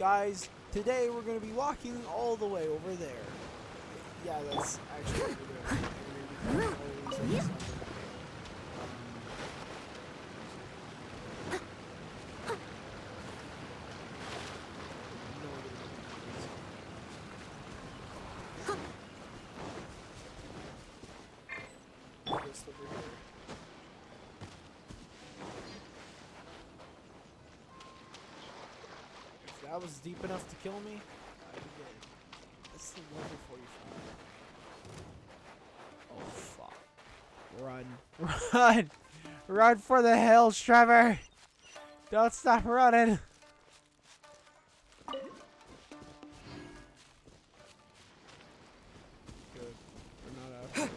Guys, today we're going to be walking all the way over there. Yeah, that's actually over there. Just over here. If that was deep enough to kill me, I'd be dead. That's the level 45. Oh fuck. Run. Run! Run for the hills, Trevor! Don't stop running! Good. We're not after this.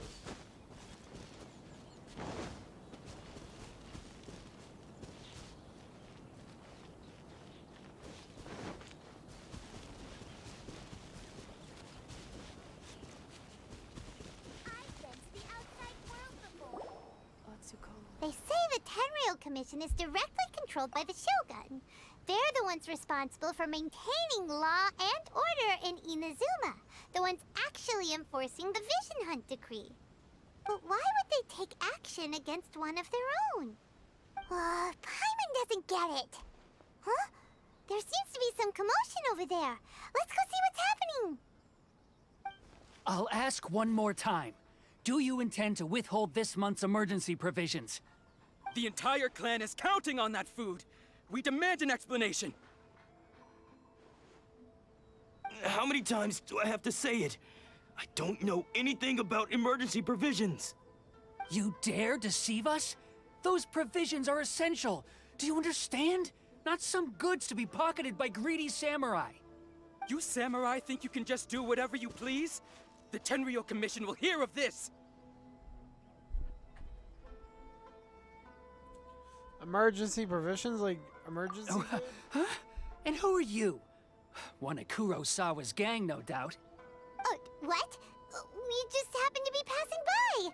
They say the Tenryou Commission is directly controlled by the Shogun. They're the ones responsible for maintaining law and order in Inazuma, the ones actually enforcing the Vision Hunt Decree. But why would they take action against one of their own? Paimon doesn't get it. Huh? There seems to be some commotion over there. Let's go see what's happening. I'll ask one more time. Do you intend to withhold this month's emergency provisions? The entire clan is counting on that food. We demand an explanation. How many times do I have to say it? I don't know anything about emergency provisions. You dare deceive us? Those provisions are essential. Do you understand? Not some goods to be pocketed by greedy samurai. You samurai think you can just do whatever you please? The Tenryou Commission will hear of this! Emergency provisions? Like, emergency? Huh? And who are you? One of Kurosawa's gang, no doubt. What? We just happened to be passing by.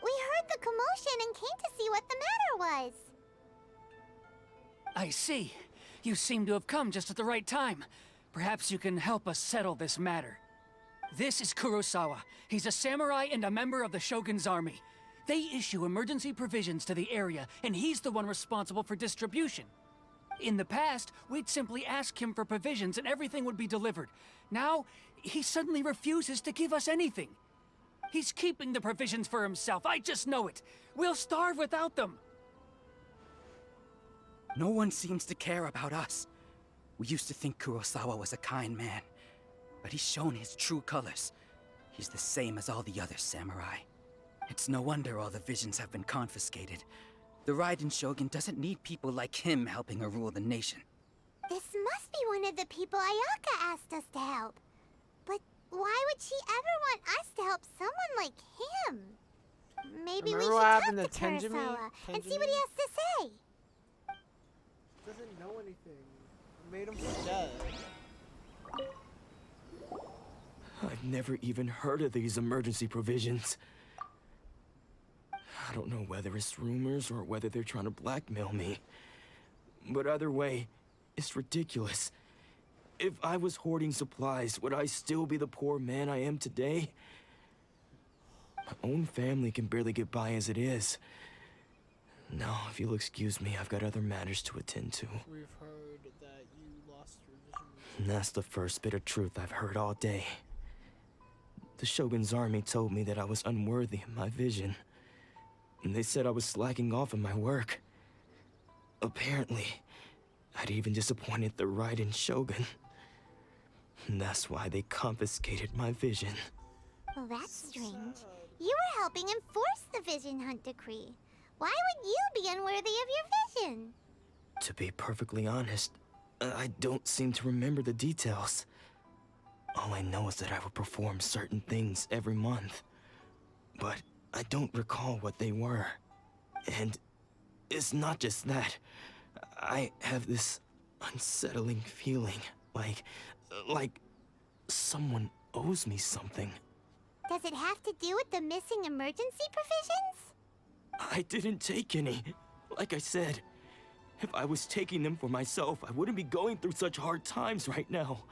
We heard the commotion and came to see what the matter was. I see. You seem to have come just at the right time. Perhaps you can help us settle this matter. This is Kurosawa. He's a samurai and a member of the Shogun's army. They issue emergency provisions to the area, and he's the one responsible for distribution. In the past, we'd simply ask him for provisions and everything would be delivered. Now, he suddenly refuses to give us anything. He's keeping the provisions for himself, I just know it. We'll starve without them. No one seems to care about us. We used to think Kurosawa was a kind man, but he's shown his true colors. He's the same as all the other samurai. It's no wonder all the visions have been confiscated. The Raiden Shogun doesn't need people like him helping her rule the nation. This must be one of the people Ayaka asked us to help. But why would she ever want us to help someone like him? Maybe we Remember should what talk happened to to Tenjimi? Kurosawa and see what he has to say. Doesn't know anything. Made him feel dead. I've never even heard of these emergency provisions. I don't know whether it's rumors or whether they're trying to blackmail me. But either way, it's ridiculous. If I was hoarding supplies, would I still be the poor man I am today? My own family can barely get by as it is. Now, if you'll excuse me, I've got other matters to attend to. We've heard that you lost your vision. And that's the first bit of truth I've heard all day. The Shogun's army told me that I was unworthy of my vision. And they said I was slacking off in my work. Apparently, I'd even disappointed the Raiden Shogun. And that's why they confiscated my vision. Well, that's strange. You were helping enforce the Vision Hunt Decree. Why would you be unworthy of your vision? To be perfectly honest, I don't seem to remember the details. All I know is that I would perform certain things every month. But I don't recall what they were. And it's not just that. I have this unsettling feeling, like someone owes me something. Does it have to do with the missing emergency provisions? I didn't take any, like I said. If I was taking them for myself, I wouldn't be going through such hard times right now.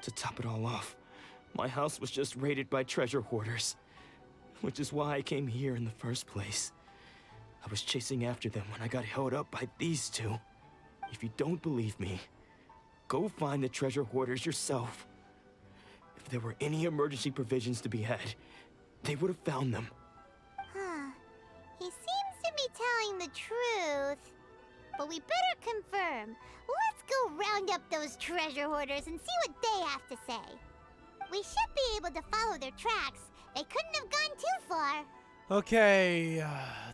To top it all off, my house was just raided by treasure hoarders, which is why I came here in the first place. I was chasing after them when I got held up by these two. If you don't believe me, go find the treasure hoarders yourself. If there were any emergency provisions to be had, they would have found them. Huh. He seems to be telling the truth. But we better confirm. Let's go round up those treasure hoarders and see what they have to say. We should be able to follow their tracks. They couldn't have gone too far. Okay,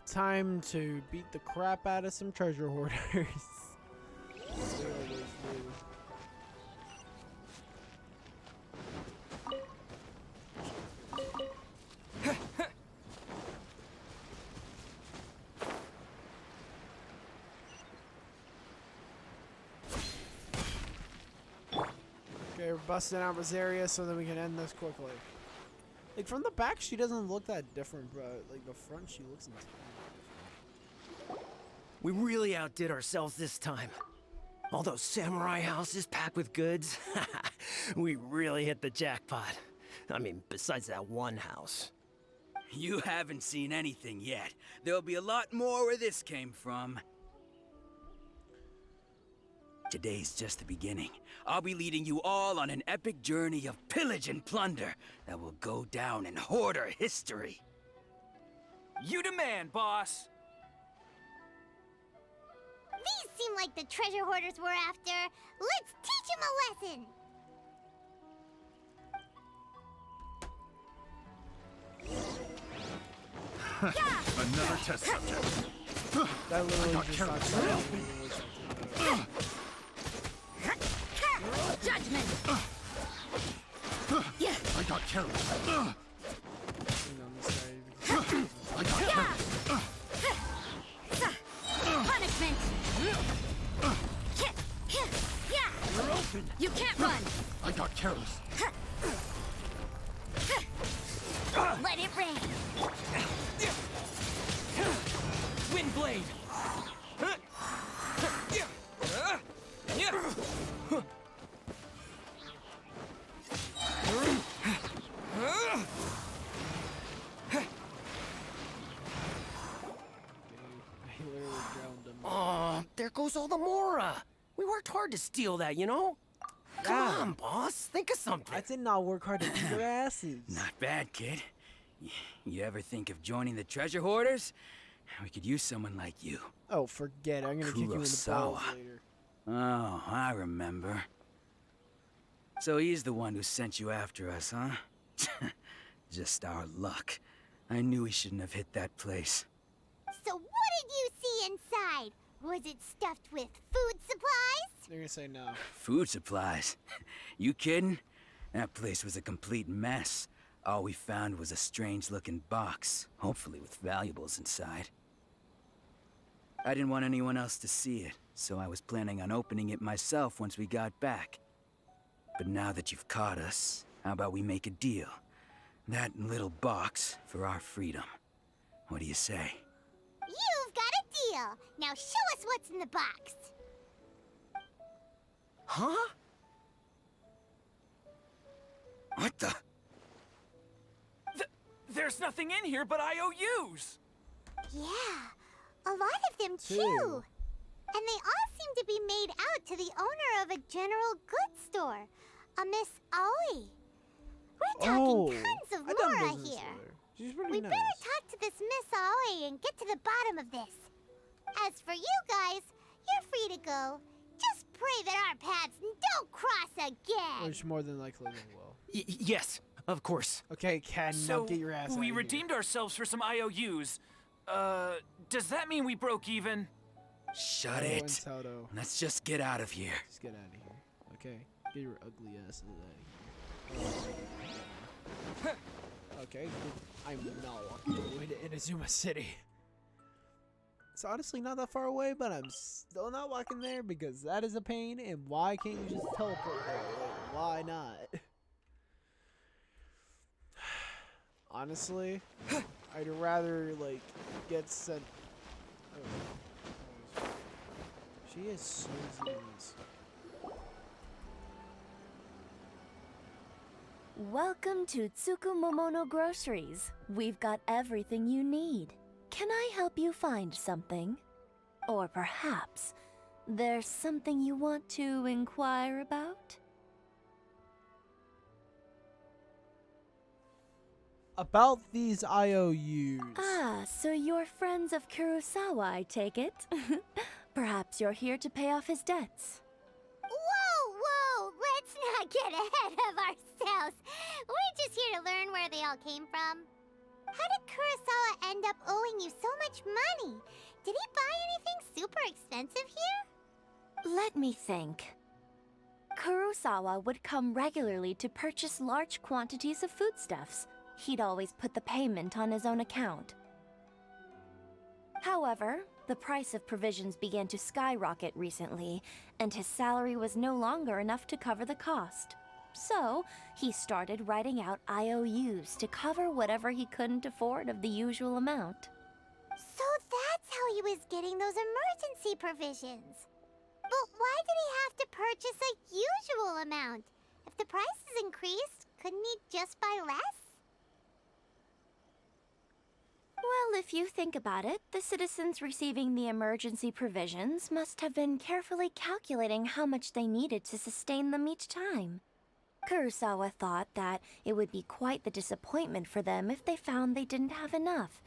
time to beat the crap out of some treasure hoarders. Let's see what those do. Okay, we're busting out Rosaria so that we can end this quickly. Like, from the back, she doesn't look that different, but, like, the front, she looks entirely different. We really outdid ourselves this time. All those samurai houses packed with goods. We really hit the jackpot. I mean, besides that one house. You haven't seen anything yet. There'll be a lot more where this came from. Today's just the beginning. I'll be leading you all on an epic journey of pillage and plunder that will go down in hoarder history. You demand, boss. These seem like the treasure hoarders we're after. Let's teach them a lesson. Another test subject. That literally just careless. Judgment. I got careless. I got careless. Punishment. You're open. You can't run. I got careless. Let it rain. Wind blade. He literally drowned him. Oh, there goes all the Mora. We worked hard to steal that, you know? Come Yeah. on, boss. Think of something. I did not work hard to beat your asses. Not bad, kid. You ever think of joining the treasure hoarders? We could use someone like you. Oh, forget it. I'm gonna kick you in the balls Kurosawa. later. Oh, I remember. So he's the one who sent you after us, huh? Just our luck. I knew he shouldn't have hit that place. So what did you see inside? Was it stuffed with food supplies? They're gonna say no. Food supplies? You kidding? That place was a complete mess. All we found was a strange-looking box, hopefully with valuables inside. I didn't want anyone else to see it, so I was planning on opening it myself once we got back. But now that you've caught us, how about we make a deal? That little box for our freedom. What do you say? You've got a deal. Now show us what's in the box. Huh? What the? There's nothing in here but IOUs. Yeah, a lot of them too. Too. And they all seem to be made out to the owner of a general goods store, a Miss Owing. We're talking tons of I've done Mora business here. with her. She's pretty We nice. better talk to this Miss Owing and get to the bottom of this. As for you guys, you're free to go. Just pray that our paths don't cross again. Which more than likely they will. Yes, of course. Okay, Ken, now get your ass out we of redeemed ourselves for some IOUs. Does that mean we broke even? Shut here. it. Toto. Let's just get out of here. Just get out of here. Okay? Get your ugly ass out of here. Okay, I'm not walking all the way to Inazuma City. It's honestly not that far away, but I'm still not walking there because that is a pain, and why can't you just teleport there? Like, why not? Honestly, I'd rather, like, get sent... She is so serious. Welcome to Tsukumomono Groceries. We've got everything you need. Can I help you find something? Or perhaps there's something you want to inquire about? About these IOUs. Ah, so you're friends of Kurosawa, I take it? Perhaps you're here to pay off his debts. Whoa, whoa! Let's not get ahead of ourselves. We're just here to learn where they all came from. How did Kurosawa end up owing you so much money? Did he buy anything super expensive here? Let me think. Kurosawa would come regularly to purchase large quantities of foodstuffs. He'd always put the payment on his own account. However, the price of provisions began to skyrocket recently, and his salary was no longer enough to cover the cost. So, he started writing out IOUs to cover whatever he couldn't afford of the usual amount. So that's how he was getting those emergency provisions. But why did he have to purchase a usual amount? If the prices increased, couldn't he just buy less? Well, if you think about it, the citizens receiving the emergency provisions must have been carefully calculating how much they needed to sustain them each time. Kurosawa thought that it would be quite the disappointment for them if they found they didn't have enough,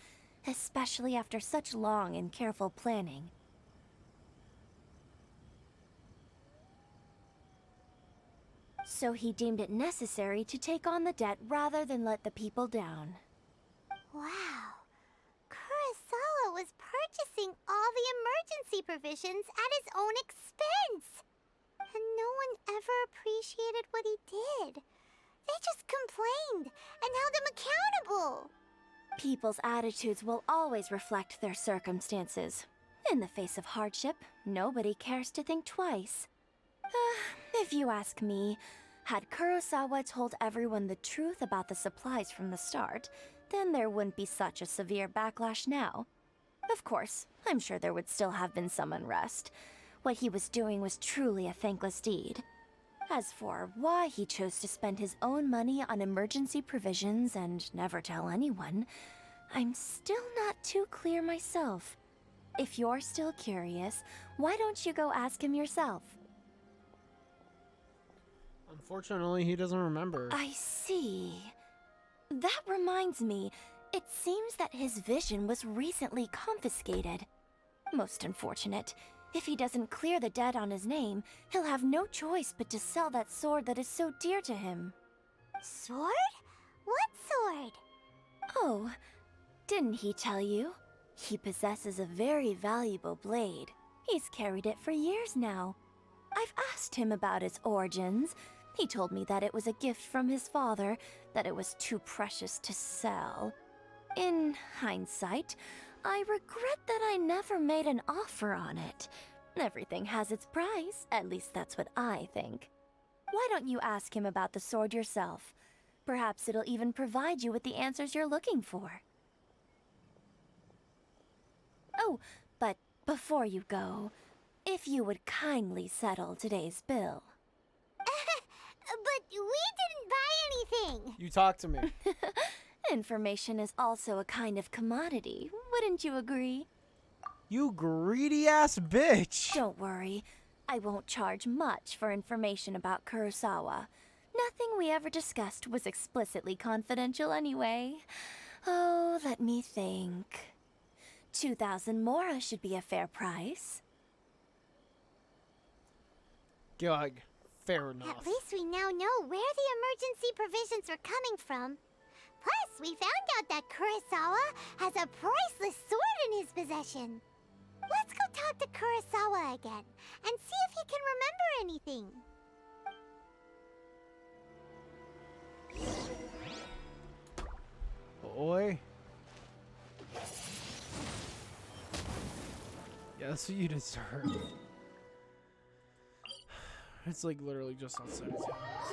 especially after such long and careful planning. So he deemed it necessary to take on the debt rather than let the people down. Wow. Kurosawa was purchasing all the emergency provisions at his own expense. And no one ever appreciated what he did. They just complained and held him accountable. People's attitudes will always reflect their circumstances. In the face of hardship, nobody cares to think twice. If you ask me, had Kurosawa told everyone the truth about the supplies from the start, then there wouldn't be such a severe backlash now. Of course, I'm sure there would still have been some unrest. What he was doing was truly a thankless deed. As for why he chose to spend his own money on emergency provisions and never tell anyone, I'm still not too clear myself. If you're still curious, why don't you go ask him yourself? Unfortunately, he doesn't remember. I see. That reminds me, it seems that his vision was recently confiscated. Most unfortunate. If he doesn't clear the debt on his name, he'll have no choice but to sell that sword that is so dear to him. Sword? What sword? Oh, didn't he tell you? He possesses a very valuable blade. He's carried it for years now. I've asked him about its origins. He told me that it was a gift from his father, that it was too precious to sell. In hindsight, I regret that I never made an offer on it. Everything has its price, at least that's what I think. Why don't you ask him about the sword yourself? Perhaps it'll even provide you with the answers you're looking for. Oh, but before you go, if you would kindly settle today's bill. But we didn't buy anything. You talk to me. Information is also a kind of commodity, wouldn't you agree? You greedy ass bitch. Don't worry, I won't charge much for information about Kurosawa. Nothing we ever discussed was explicitly confidential anyway. Oh, let me think. 2,000 mora should be a fair price. God, fair enough. At least we now know where the emergency provisions are coming from. Plus, we found out that Kurosawa has a priceless sword in his possession. Let's go talk to Kurosawa again and see if he can remember anything. Oi. Yeah, that's what you deserve. It's like literally just outside his house.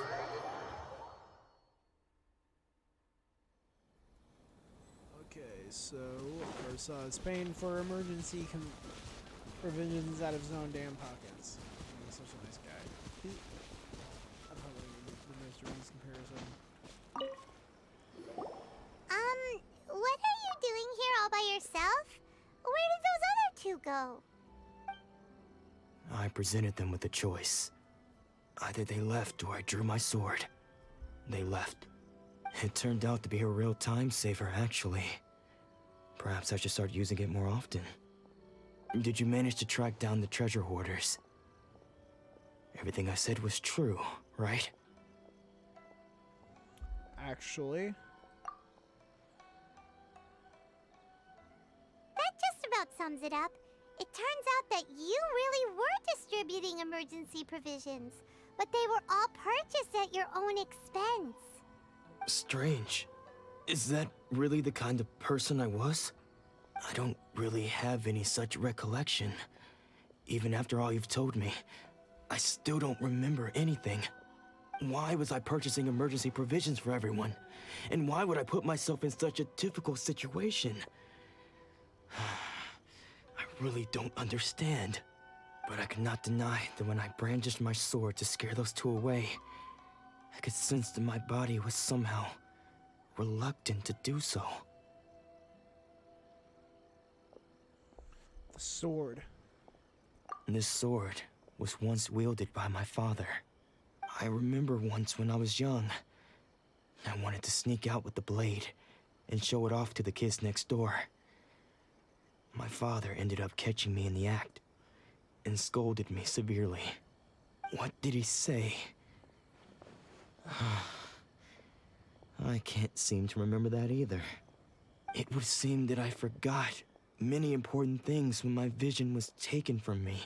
Okay, so Kurosawa is paying for emergency provisions out of his own damn pockets. He's such a nice guy. I'm probably the Mr. Beast comparison. What are you doing here all by yourself? Where did those other two go? I presented them with a choice. Either they left or I drew my sword. They left. It turned out to be a real time saver, actually. Perhaps I should start using it more often. Did you manage to track down the treasure hoarders? Everything I said was true, right? Actually, That just about sums it up. It turns out that you really were distributing emergency provisions, but they were all purchased at your own expense. Strange. Is that really the kind of person I was? I don't really have any such recollection. Even after all you've told me, I still don't remember anything. Why was I purchasing emergency provisions for everyone? And why would I put myself in such a difficult situation? I really don't understand. But I cannot deny that when I brandished my sword to scare those two away, I could sense that my body was somehow reluctant to do so. the sword. This sword was once wielded by my father. I remember once when I was young, I wanted to sneak out with the blade and show it off to the kids next door. My father ended up catching me in the act and scolded me severely. What did he say? I can't seem to remember that either. It would seem that I forgot many important things when my vision was taken from me.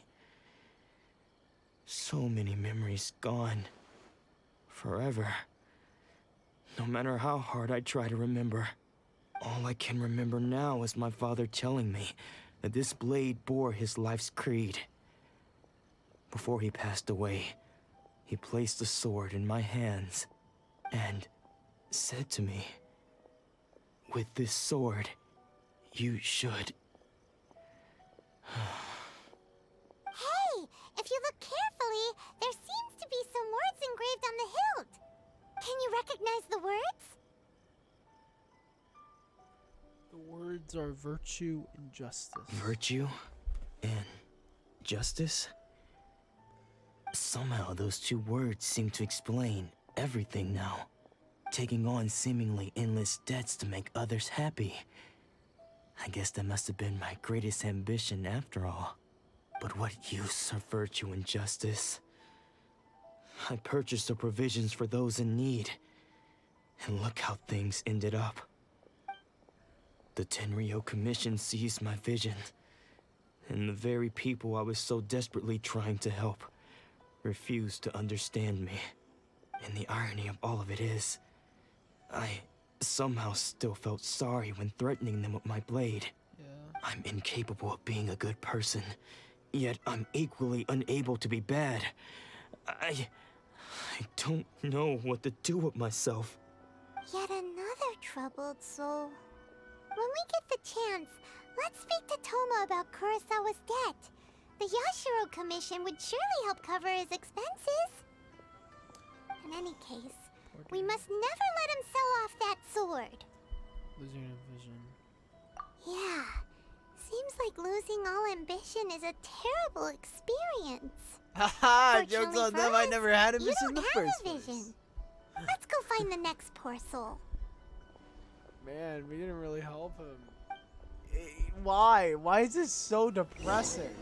So many memories gone. Forever. No matter how hard I try to remember, all I can remember now is my father telling me that this blade bore his life's creed. Before he passed away, he placed the sword in my hands and said to me, "With this sword, you should..." Hey, if you look carefully, there seems to be some words engraved on the hilt. Can you recognize the words? The words are virtue and justice. Virtue and justice? Somehow those two words seem to explain everything now. Taking on seemingly endless debts to make others happy. I guess that must have been my greatest ambition after all. But what use are virtue and justice? I purchased the provisions for those in need. And look how things ended up. The Tenryo Commission seized my vision. And the very people I was so desperately trying to help refused to understand me. And the irony of all of it is, I somehow still felt sorry when threatening them with my blade. Yeah. I'm incapable of being a good person, yet I'm equally unable to be bad. I don't know what to do with myself. Yet another troubled soul. When we get the chance, let's speak to Toma about Kurosawa's debt. The Yashiro Commission would surely help cover his expenses. In any case, we must never let him sell off that sword. Losing a vision. Yeah, seems like losing all ambition is a terrible experience. Haha, Fortunately jokes on for them, I us, never had a you vision in don't the have first a place. vision. Let's go find the next poor soul. Man, we didn't really help him. Why? Why is this so depressing?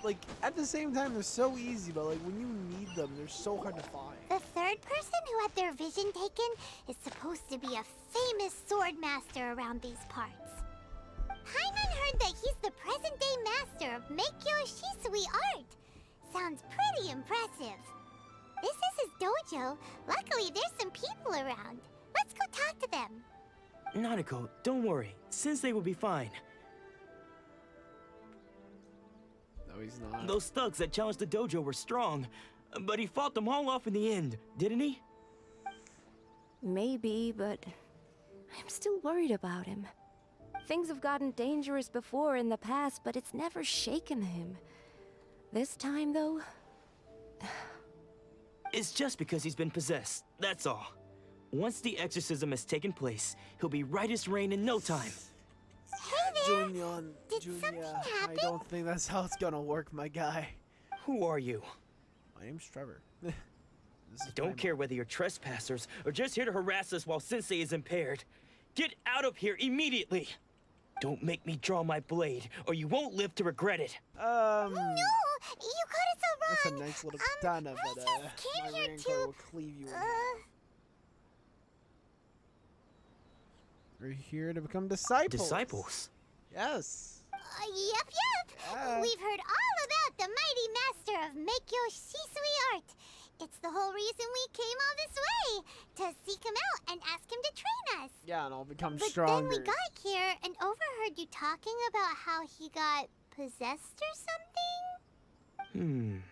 Like, at the same time, they're so easy, but like when you need them, they're so hard to find. The third person who had their vision taken is supposed to be a famous sword master around these parts. Paimon heard that he's the present-day master of Meikyo Shisui art. Sounds pretty impressive. This is his dojo. Luckily, there's some people around. Let's go talk to them. Nanako, don't worry. Sensei will be fine. No, he's not. Those thugs that challenged the dojo were strong, but he fought them all off in the end, didn't he? Maybe, but I'm still worried about him. Things have gotten dangerous before in the past, but it's never shaken him. This time, though, It's just because he's been possessed, that's all. Once the exorcism has taken place, he'll be right as rain in no time. Hey there! Did something I happen? don't think that's how it's gonna work, my guy. Who are you? My name's Trevor. This I is don't my care whether you're trespassers or just here to harass us while Sensei is impaired. Get out of here immediately! Don't make me draw my blade, or you won't live to regret it. No! You got it so wrong! That's a nice little katana, I but just came my here rancor to... will cleave you in half. We're here to become disciples. Disciples? Yes. Yep. Yeah. We've heard all about the mighty master of Meikyo Shisui art. It's the whole reason we came all this way, to seek him out and ask him to train us. Yeah, and I'll become But stronger. then we got here and overheard you talking about how he got possessed or something?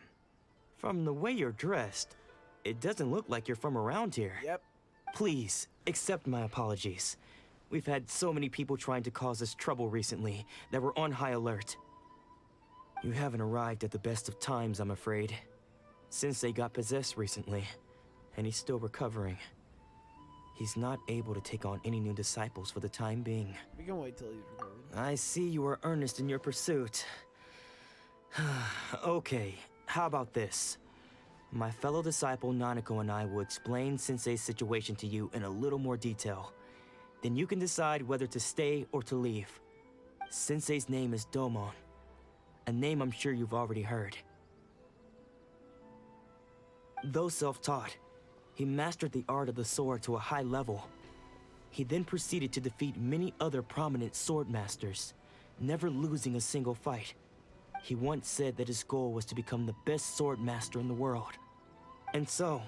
From the way you're dressed, it doesn't look like you're from around here. Yep. Please, accept my apologies. We've had so many people trying to cause us trouble recently that we're on high alert. You haven't arrived at the best of times, I'm afraid. Sensei got possessed recently, and he's still recovering. He's not able to take on any new disciples for the time being. We can wait till he's recovered. I see you are earnest in your pursuit. Okay, how about this? My fellow disciple Nanako and I will explain Sensei's situation to you in a little more detail. Then you can decide whether to stay or to leave. Sensei's name is Domon, a name I'm sure you've already heard. Though self-taught, he mastered the art of the sword to a high level. He then proceeded to defeat many other prominent sword masters, never losing a single fight. He once said that his goal was to become the best sword master in the world. And so,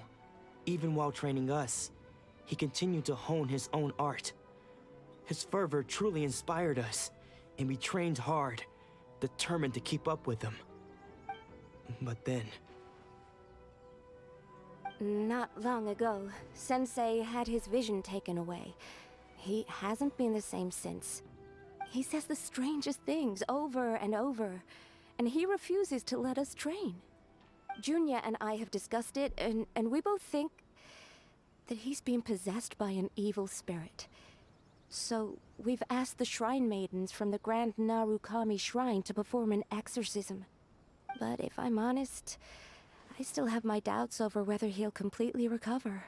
even while training us, he continued to hone his own art. His fervor truly inspired us, and we trained hard, determined to keep up with him. But then... not long ago, Sensei had his vision taken away. He hasn't been the same since. He says the strangest things over and over, and he refuses to let us train. Junya and I have discussed it, and we both think that he's been possessed by an evil spirit. So, we've asked the Shrine Maidens from the Grand Narukami Shrine to perform an exorcism. But if I'm honest, I still have my doubts over whether he'll completely recover.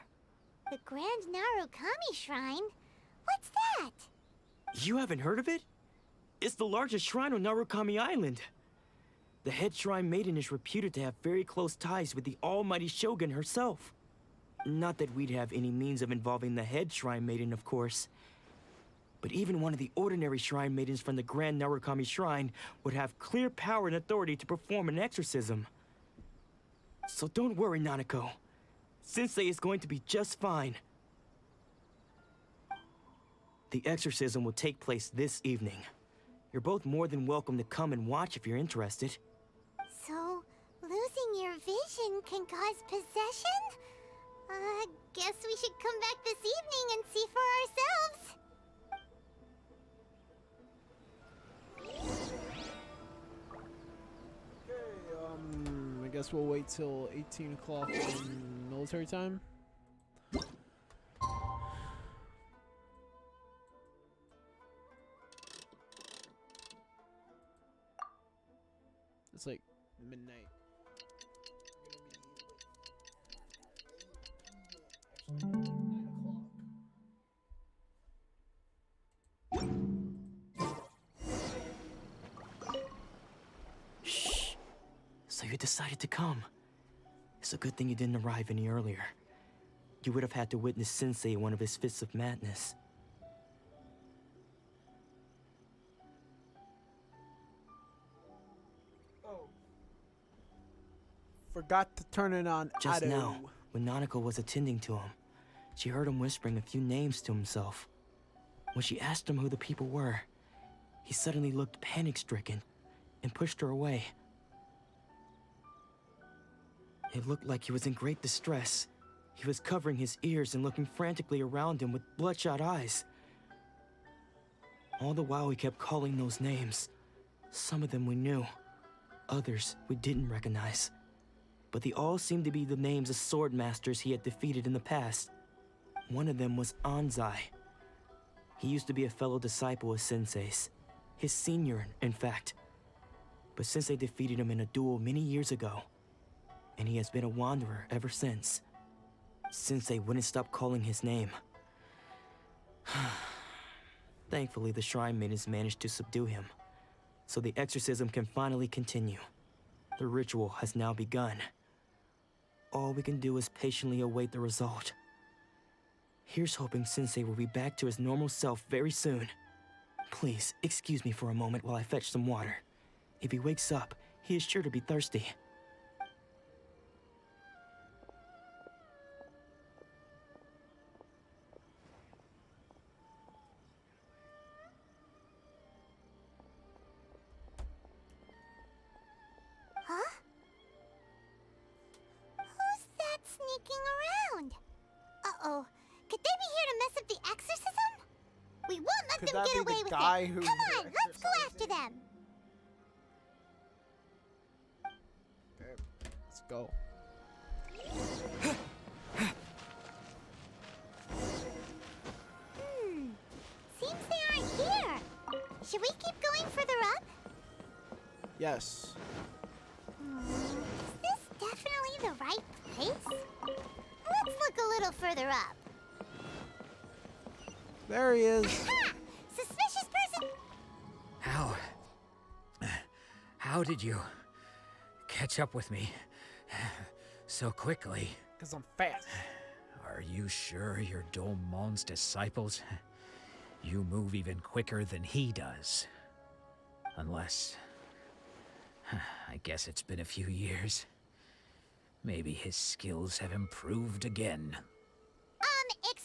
The Grand Narukami Shrine? What's that? You haven't heard of it? It's the largest shrine on Narukami Island. The head shrine maiden is reputed to have very close ties with the almighty Shogun herself. Not that we'd have any means of involving the head shrine maiden, of course. But even one of the ordinary shrine maidens from the Grand Narukami Shrine would have clear power and authority to perform an exorcism. So don't worry, Nanako. Sensei is going to be just fine. The exorcism will take place this evening. You're both more than welcome to come and watch if you're interested. So, losing your vision can cause possession? Guess we should come back this evening and see for ourselves. Okay, I guess we'll wait till 18 o'clock in military time. It's like midnight. Actually, 9 o'clock. Shh. So you decided to come. It's a good thing you didn't arrive any earlier. You would have had to witness Sensei in one of his fits of madness. Forgot to turn it on Just auto. now, when Nanako was attending to him, she heard him whispering a few names to himself. When she asked him who the people were, he suddenly looked panic-stricken and pushed her away. It looked like he was in great distress. He was covering his ears and looking frantically around him with bloodshot eyes. All the while he kept calling those names. Some of them we knew, others we didn't recognize. But they all seemed to be the names of sword masters he had defeated in the past. One of them was Anzai. He used to be a fellow disciple of Sensei's, his senior, in fact. But Sensei defeated him in a duel many years ago, and he has been a wanderer ever since. Sensei wouldn't stop calling his name. Thankfully, the Shrine Maidens managed to subdue him, so the exorcism can finally continue. The ritual has now begun. All we can do is patiently await the result. Here's hoping Sensei will be back to his normal self very soon. Please, excuse me for a moment while I fetch some water. If he wakes up, he is sure to be thirsty. Huh? Who's that sneaking around? Uh-oh. Could they be here to mess up the exorcism? We won't let Could them that get be away the with guy it. who Come they're on, let's go after exorcising? them. Okay, let's go. Seems they aren't here. Should we keep going further up? Yes. Is this definitely the right place? Let's look a little further up. There he is. Ha! Suspicious person! How did you catch up with me so quickly? Because I'm fast. Are you sure you're Domon's disciples? You move even quicker than he does. Unless... I guess it's been a few years. Maybe his skills have improved again.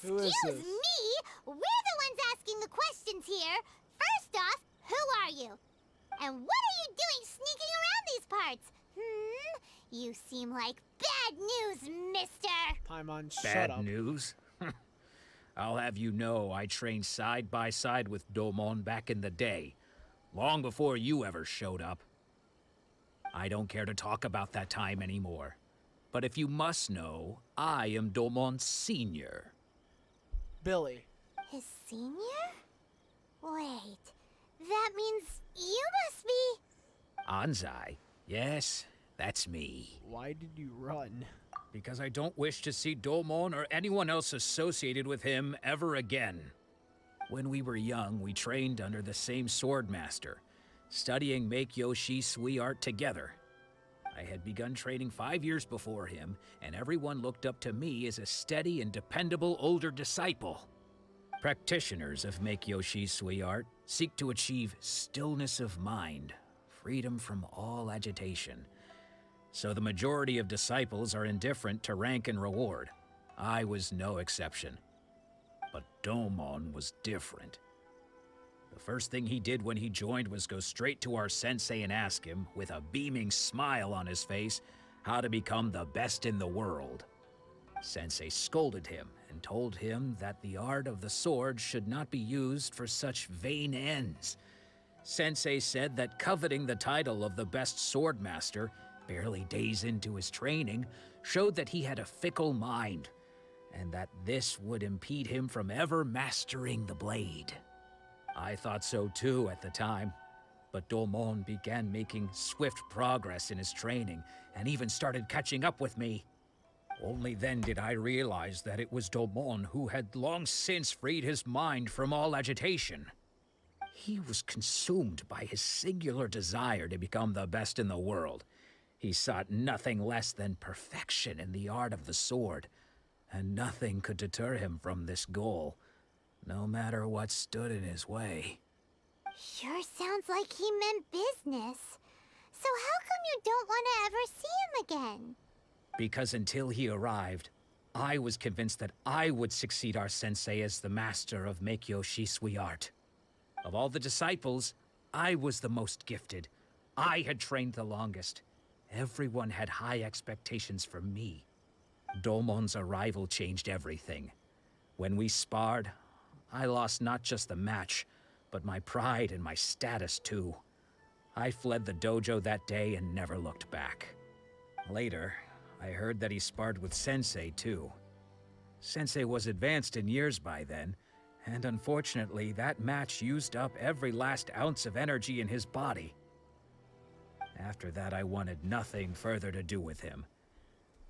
Who is Excuse this? me? We're the ones asking the questions here. First off, who are you? And what are you doing sneaking around these parts? You seem like bad news, mister. Paimon, shut Bad up. news? I'll have you know I trained side by side with Domon back in the day, long before you ever showed up. I don't care to talk about that time anymore. But if you must know, I am Domon's senior. Billy. His senior? Wait, that means you must be... Anzai? Yes, that's me. Why did you run? Because I don't wish to see Domon or anyone else associated with him ever again. When we were young, we trained under the same sword master, studying Make-Yoshi Sui art together. I had begun training 5 years before him, and everyone looked up to me as a steady and dependable older disciple. Practitioners of Make-Yoshi Sui art seek to achieve stillness of mind, freedom from all agitation. So the majority of disciples are indifferent to rank and reward. I was no exception. But Domon was different. The first thing he did when he joined was go straight to our sensei and ask him, with a beaming smile on his face, how to become the best in the world. Sensei scolded him and told him that the art of the sword should not be used for such vain ends. Sensei said that coveting the title of the best sword master, barely days into his training, showed that he had a fickle mind, and that this would impede him from ever mastering the blade. I thought so too at the time, but Domon began making swift progress in his training and even started catching up with me. Only then did I realize that it was Domon who had long since freed his mind from all agitation. He was consumed by his singular desire to become the best in the world. He sought nothing less than perfection in the art of the sword, and nothing could deter him from this goal, no matter what stood in his way. Sure sounds like he meant business. So how come you don't want to ever see him again? Because until he arrived, I was convinced that I would succeed our sensei as the master of Make-Yoshi Sui art. Of all the disciples, I was the most gifted. I had trained the longest. Everyone had high expectations for me. Domon's arrival changed everything. When we sparred, I lost not just the match, but my pride and my status too. I fled the dojo that day and never looked back. Later, I heard that he sparred with Sensei too. Sensei was advanced in years by then, and unfortunately that match used up every last ounce of energy in his body. After that, I wanted nothing further to do with him.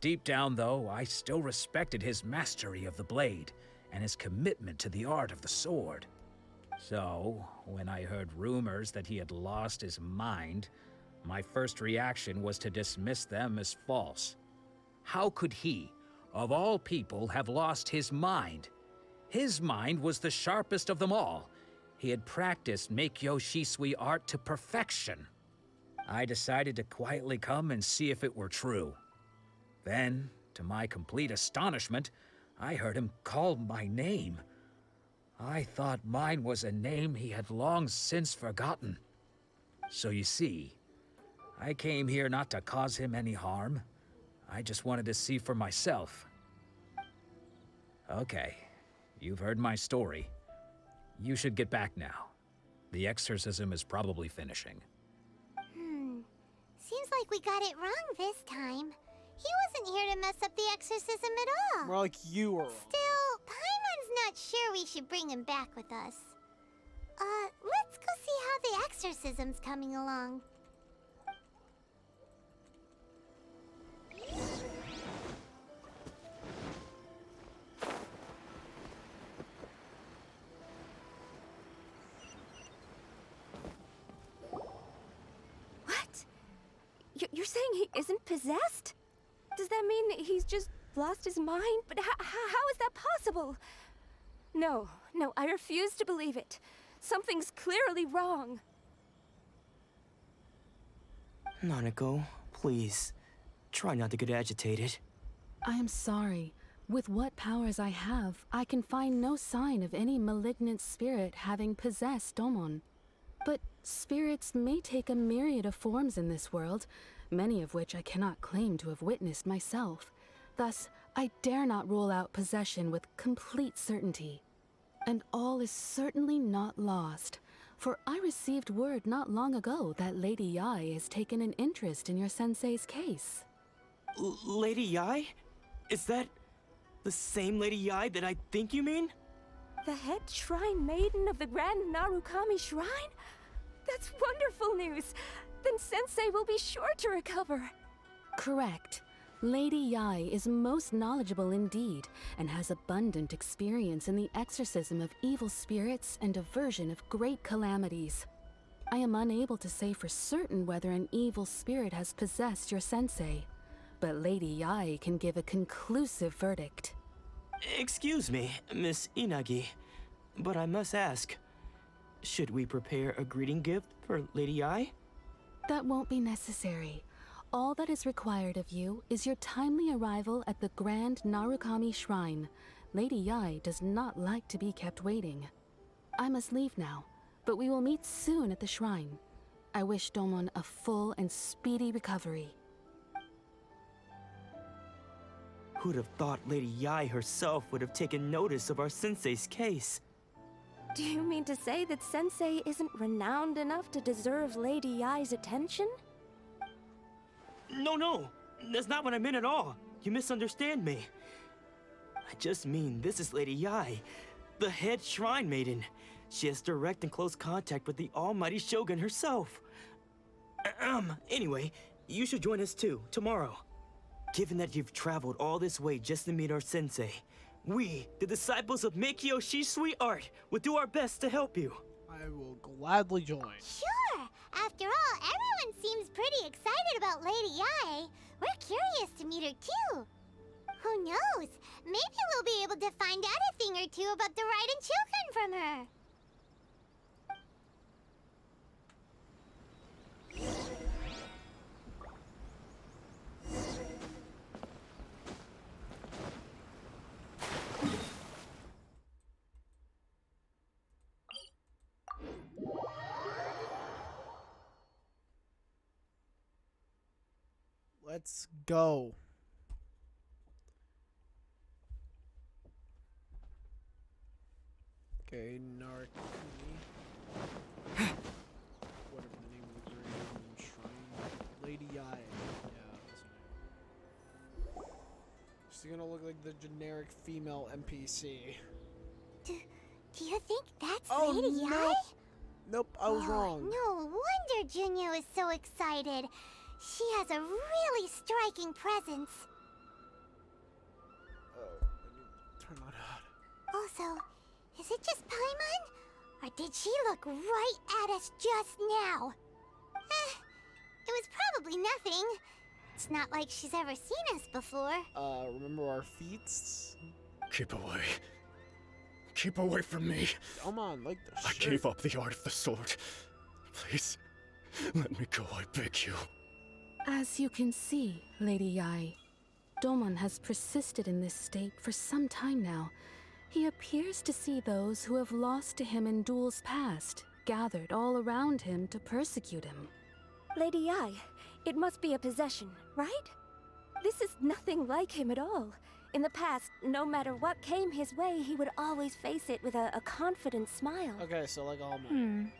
Deep down, though, I still respected his mastery of the blade and his commitment to the art of the sword. So, when I heard rumors that he had lost his mind, my first reaction was to dismiss them as false. How could he, of all people, have lost his mind? His mind was the sharpest of them all. He had practiced Meikyo Shisui art to perfection. I decided to quietly come and see if it were true. Then, to my complete astonishment, I heard him call my name. I thought mine was a name he had long since forgotten. So you see, I came here not to cause him any harm. I just wanted to see for myself. Okay, you've heard my story. You should get back now. The exorcism is probably finishing. Seems like we got it wrong this time. He wasn't here to mess up the exorcism at all. More like you were. Still, Paimon's not sure we should bring him back with us. Let's go see how the exorcism's coming along. What? You're saying he isn't possessed? Does that mean he's just lost his mind? But how is that possible? No, I refuse to believe it. Something's clearly wrong. Nanako, please, try not to get agitated. I am sorry. With what powers I have, I can find no sign of any malignant spirit having possessed Domon. But spirits may take a myriad of forms in this world, many of which I cannot claim to have witnessed myself. Thus, I dare not rule out possession with complete certainty. And all is certainly not lost, for I received word not long ago that Lady Yai has taken an interest in your sensei's case. Lady Yai? Is that the same Lady Yai that I think you mean? The head shrine maiden of the Grand Narukami Shrine? That's wonderful news! Then Sensei will be sure to recover. Correct. Lady Yai is most knowledgeable indeed, and has abundant experience in the exorcism of evil spirits and aversion of great calamities. I am unable to say for certain whether an evil spirit has possessed your sensei, but Lady Yai can give a conclusive verdict. Excuse me, Miss Inagi, but I must ask, should we prepare a greeting gift for Lady Yai? That won't be necessary. All that is required of you is your timely arrival at the Grand Narukami Shrine. Lady Yai does not like to be kept waiting. I must leave now, but we will meet soon at the shrine. I wish Domon a full and speedy recovery. Who'd have thought Lady Yai herself would have taken notice of our sensei's case? Do you mean to say that Sensei isn't renowned enough to deserve Lady Yai's attention? No, that's not what I meant at all. You misunderstand me. I just mean this is Lady Yai, the head shrine maiden. She has direct and close contact with the almighty Shogun herself. Anyway, you should join us too, tomorrow. Given that you've traveled all this way just to meet our sensei, we, the disciples of Meikyo Shisui art, will do our best to help you. I will gladly join. Sure! After all, everyone seems pretty excited about Lady Yai. We're curious to meet her too. Who knows? Maybe we'll be able to find out a thing or two about the Raiden children from her. Let's go. Okay, Narukami. like the generic female NPC. Do you think that's Oh, Lady no. Ai? Nope, I was wrong. No wonder Junyo is so excited. She has a really striking presence. Oh, I need to turn that on. Also, is it just Paimon? Or did she look right at us just now? It was probably nothing. It's not like she's ever seen us before. Remember our feats? Keep away. Keep away from me. Come on, like the I shirt. gave up the art of the sword. Please, let me go, I beg you. As you can see, Lady Yai, Domon has persisted in this state for some time now. He appears to see those who have lost to him in duels past, gathered all around him to persecute him. Lady Yai, it must be a possession, right? This is nothing like him at all. In the past, no matter what came his way, he would always face it with a confident smile. Okay, so like all men.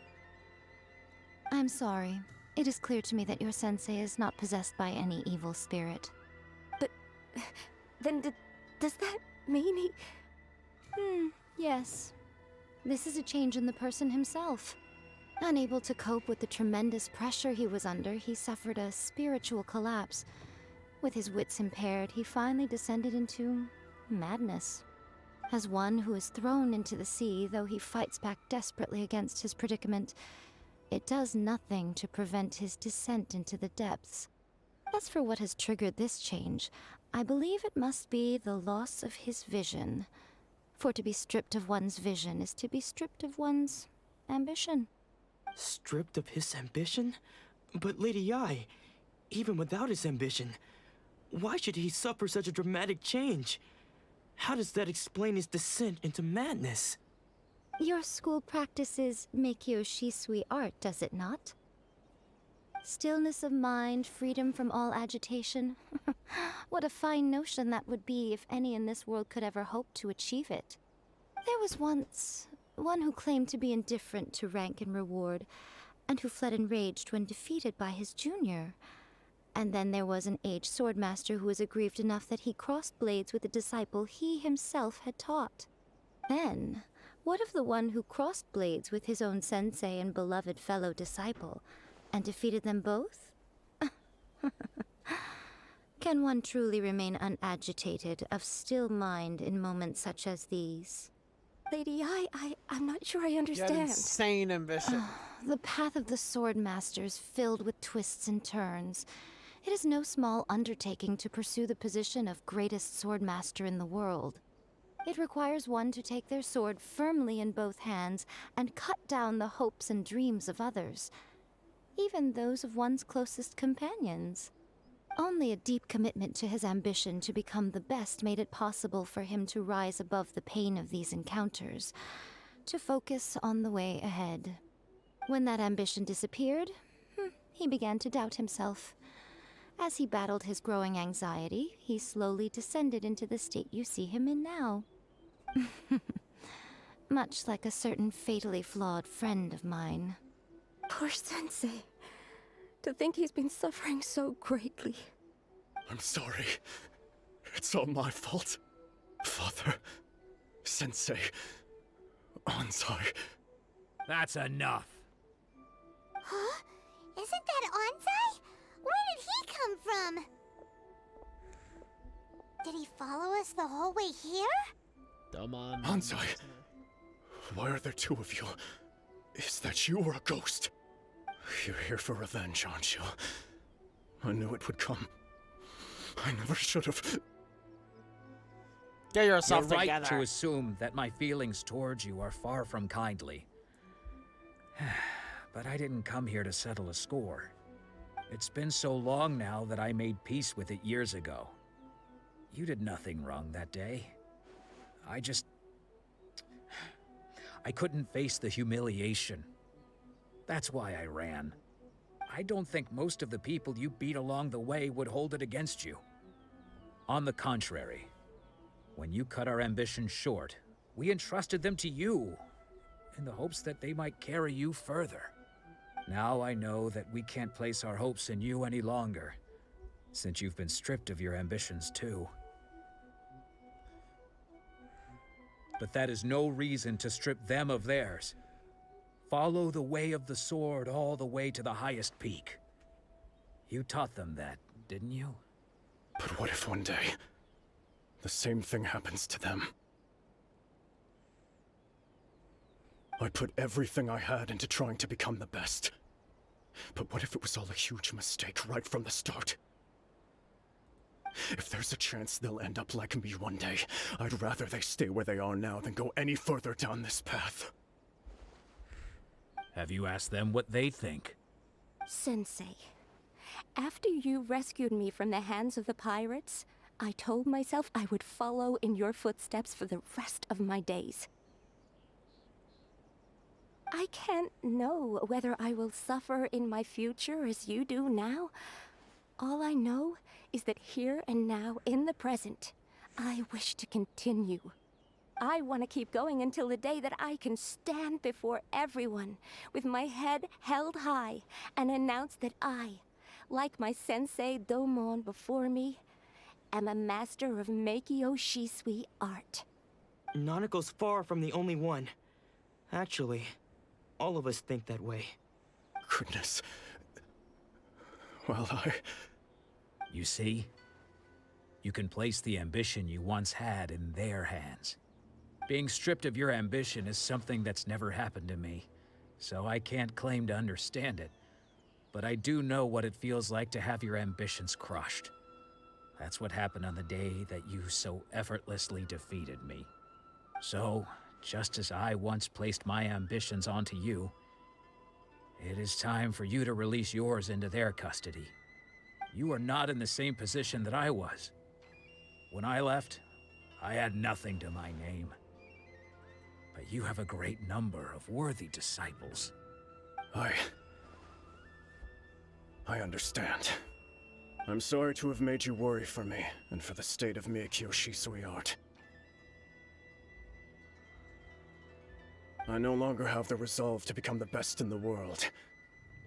I'm sorry. It is clear to me that your sensei is not possessed by any evil spirit. Then does that mean he... Yes. This is a change in the person himself. Unable to cope with the tremendous pressure he was under, he suffered a spiritual collapse. With his wits impaired, he finally descended into madness. As one who is thrown into the sea, though he fights back desperately against his predicament, it does nothing to prevent his descent into the depths. As for what has triggered this change, I believe it must be the loss of his vision. For to be stripped of one's vision is to be stripped of one's ambition. Stripped of his ambition? But Lady Yai, even without his ambition, why should he suffer such a dramatic change? How does that explain his descent into madness? Your school practices Meikyo Shisui art, does it not? Stillness of mind, freedom from all agitation. What a fine notion that would be if any in this world could ever hope to achieve it. There was once one who claimed to be indifferent to rank and reward, and who fled enraged when defeated by his junior. And then there was an aged swordmaster who was aggrieved enough that he crossed blades with a disciple he himself had taught. Then, what of the one who crossed blades with his own sensei and beloved fellow disciple, and defeated them both? Can one truly remain unagitated, of still mind in moments such as these? Lady Yai, I'm not sure I You had understand. insane ambition. The path of the Swordmaster is filled with twists and turns. It is no small undertaking to pursue the position of greatest swordmaster in the world. It requires one to take their sword firmly in both hands and cut down the hopes and dreams of others, even those of one's closest companions. Only a deep commitment to his ambition to become the best made it possible for him to rise above the pain of these encounters, to focus on the way ahead. When that ambition disappeared, he began to doubt himself. As he battled his growing anxiety, he slowly descended into the state you see him in now. Much like a certain fatally flawed friend of mine. Poor Sensei. To think he's been suffering so greatly. I'm sorry. It's all my fault. Father, Sensei, Anzai. That's enough. Huh? Isn't that Anzai? Where did he come from? Did he follow us the whole way here? Domon. Anzai, why are there two of you? Is that you or a ghost? You're here for revenge, aren't you? I knew it would come. I never should have. Get yourself You're right together. to assume that my feelings towards you are far from kindly. But I didn't come here to settle a score. It's been so long now that I made peace with it years ago. You did nothing wrong that day. I couldn't face the humiliation. That's why I ran. I don't think most of the people you beat along the way would hold it against you. On the contrary, when you cut our ambitions short, we entrusted them to you, in the hopes that they might carry you further. Now I know that we can't place our hopes in you any longer, since you've been stripped of your ambitions too. but that is no reason to strip them of theirs. Follow the way of the sword all the way to the highest peak. You taught them that, didn't you? But what if one day, the same thing happens to them? I put everything I had into trying to become the best. But what if it was all a huge mistake right from the start? If there's a chance they'll end up like me one day, I'd rather they stay where they are now than go any further down this path. Have you asked them what they think? Sensei, after you rescued me from the hands of the pirates, I told myself I would follow in your footsteps for the rest of my days. I can't know whether I will suffer in my future as you do now. All I know is that here and now, in the present, I wish to continue. I want to keep going until the day that I can stand before everyone with my head held high and announce that I, like my sensei Domon before me, am a master of Meikyo Shisui art. Nanako's far from the only one. Actually, all of us think that way. Goodness. Well, You see? You can place the ambition you once had in their hands. Being stripped of your ambition is something that's never happened to me, so I can't claim to understand it. But I do know what it feels like to have your ambitions crushed. That's what happened on the day that you so effortlessly defeated me. So, just as I once placed my ambitions onto you, it is time for you to release yours into their custody. You are not in the same position that I was. When I left, I had nothing to my name. But you have a great number of worthy disciples. I understand. I'm sorry to have made you worry for me, and for the state of Meikyo Shisui art. I no longer have the resolve to become the best in the world.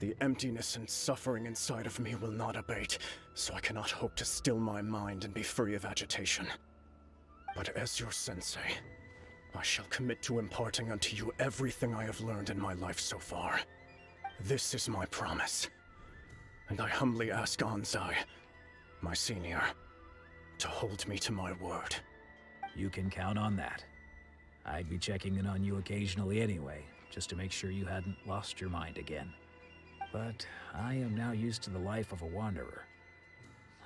The emptiness and suffering inside of me will not abate, so I cannot hope to still my mind and be free of agitation. But as your sensei, I shall commit to imparting unto you everything I have learned in my life so far. This is my promise. And I humbly ask Anzai, my senior, to hold me to my word. You can count on that. I'd be checking in on you occasionally anyway, just to make sure you hadn't lost your mind again. But I am now used to the life of a wanderer.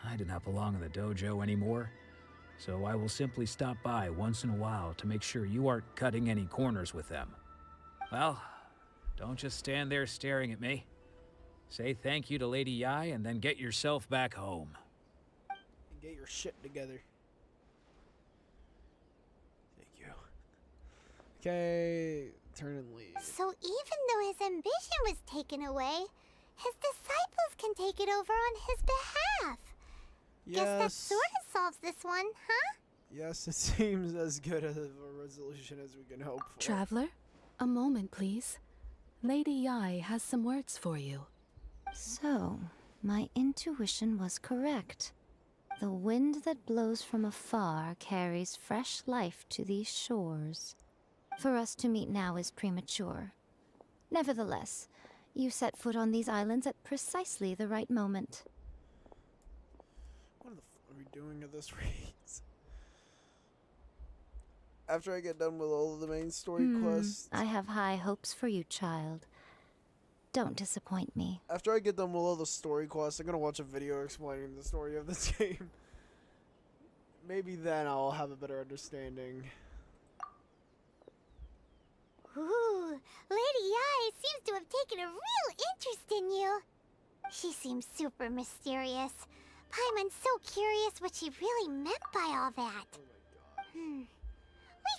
I do not belong in the dojo anymore, so I will simply stop by once in a while to make sure you aren't cutting any corners with them. Well, don't just stand there staring at me. Say thank you to Lady Yai and then get yourself back home. And get your shit together. Thank you. Okay, turn and leave. So even though his ambition was taken away, his disciples can take it over on his behalf. Yes. Guess that sort of solves this one, huh? Yes, it seems as good of a resolution as we can hope for. Traveler, a moment, please. Lady Yai has some words for you. So, my intuition was correct. The wind that blows from afar carries fresh life to these shores. For us to meet now is premature. Nevertheless, you set foot on these islands at precisely the right moment. What the f are we doing at this rate? After I get done with all of the main story quests... I have high hopes for you, child. Don't disappoint me. After I get done with all the story quests, I'm gonna watch a video explaining the story of this game. Maybe then I'll have a better understanding. Ooh, Lady Yai seems to have taken a real interest in you. She seems super mysterious. Paimon's so curious what she really meant by all that. We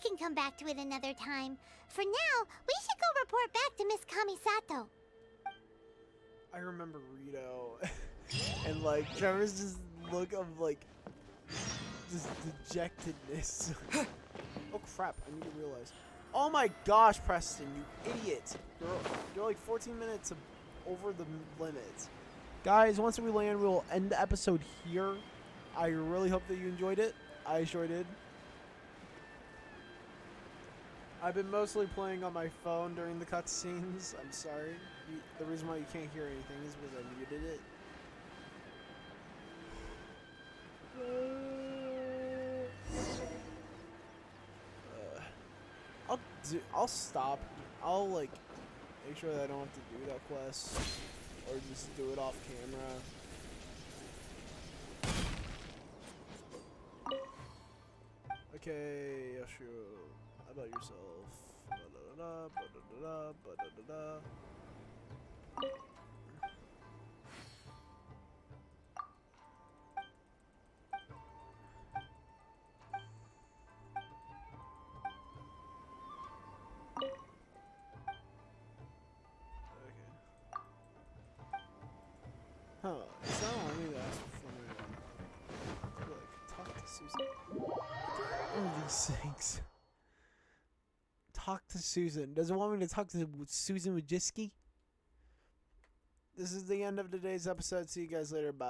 can come back to it another time. For now, we should go report back to Miss Kamisato. I remember Rito. And like, Trevor's just look of like, just dejectedness. Oh crap, I need to realize. Oh my gosh, Preston, you idiot. You're like 14 minutes over the limit. Guys, once we land, we'll end the episode here. I really hope that you enjoyed it. I sure did. I've been mostly playing on my phone during the cutscenes. I'm sorry. The reason why you can't hear anything is because I muted it. I'll stop. I'll like make sure that I don't have to do that quest, or just do it off camera. Okay, Yashiro, how about yourself? Ba-da-da-da, ba-da-da-da, ba-da-da-da. Huh, it's not allowing me to ask for my, like, talk to Susan. Oh, these things. Talk to Susan. Doesn't want me to talk to Susan Wojcicki? This is the end of today's episode. See you guys later. Bye.